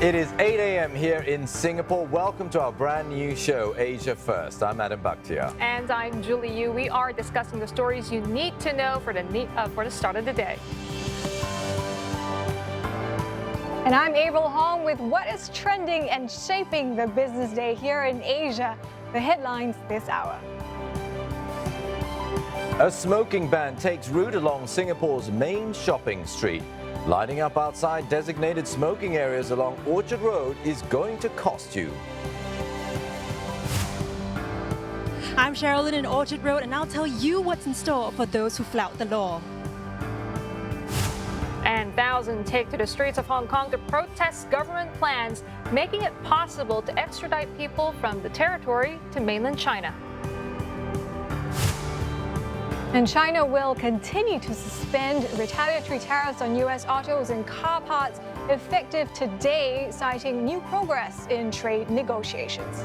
It is 8 a.m. here in Singapore. Welcome to our brand new show, Asia First. I'm Adam Bakhtia. And I'm Julie Yu. We are discussing the stories you need to know for the start of the day. And I'm April Hong with what is trending and shaping the business day here in Asia. The headlines this hour. A smoking ban takes root along Singapore's main shopping street. Lighting up outside designated smoking areas along Orchard Road is going to cost you. I'm Sherilyn in Orchard Road, and I'll tell you what's in store for those who flout the law. And thousands take to the streets of Hong Kong to protest government plans, making it possible to extradite people from the territory to mainland China. And China will continue to suspend retaliatory tariffs on U.S. autos and car parts effective today, citing new progress in trade negotiations.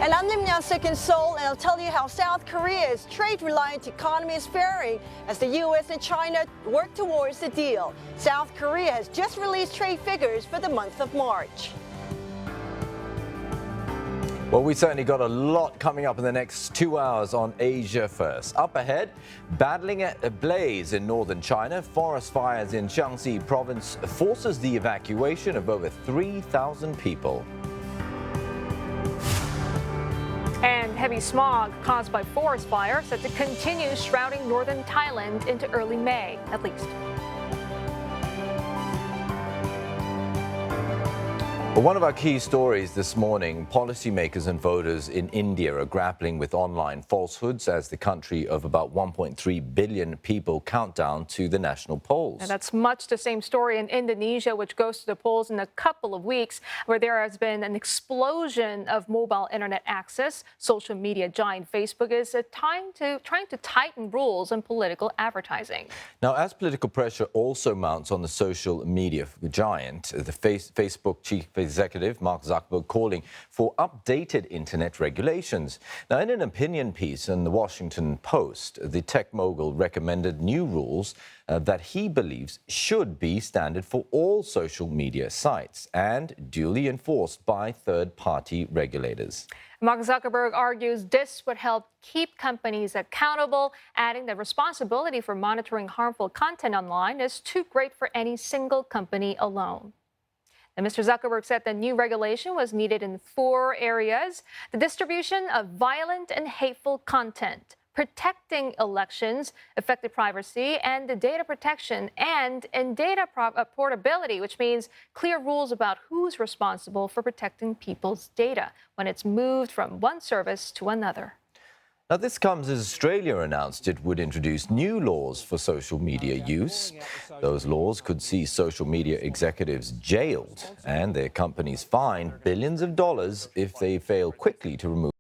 And I'm Nim Yasik in Seoul, and I'll tell you how South Korea's trade-reliant economy is faring as the U.S. and China work towards a deal. South Korea has just released trade figures for the month of March. Well, we certainly got a lot coming up in the next 2 hours on Asia First. Up ahead, battling a blaze in northern China, forest fires in Jiangxi province forces the evacuation of over 3,000 people. And heavy smog caused by forest fires set to continue shrouding northern Thailand into early May, at least. Well, one of our key stories this morning, policymakers and voters in India are grappling with online falsehoods as the country of about 1.3 billion people count down to the national polls. And that's much the same story in Indonesia, which goes to the polls in a couple of weeks, where there has been an explosion of mobile internet access. Social media giant Facebook is trying to tighten rules on political advertising. Now, as political pressure also mounts on the social media giant, the Facebook chief executive Mark Zuckerberg calling for updated internet regulations. Now, in an opinion piece in the Washington Post, the tech mogul recommended new rules that he believes should be standard for all social media sites and duly enforced by third-party regulators. Mark Zuckerberg argues this would help keep companies accountable, adding that responsibility for monitoring harmful content online is too great for any single company alone. And Mr. Zuckerberg said the new regulation was needed in 4 areas: the distribution of violent and hateful content, protecting elections, effective privacy, and the data protection, and data portability, which means clear rules about who's responsible for protecting people's data when it's moved from one service to another. Now, this comes as Australia announced it would introduce new laws for social media use. Those laws could see social media executives jailed and their companies fined billions of dollars if they fail quickly to remove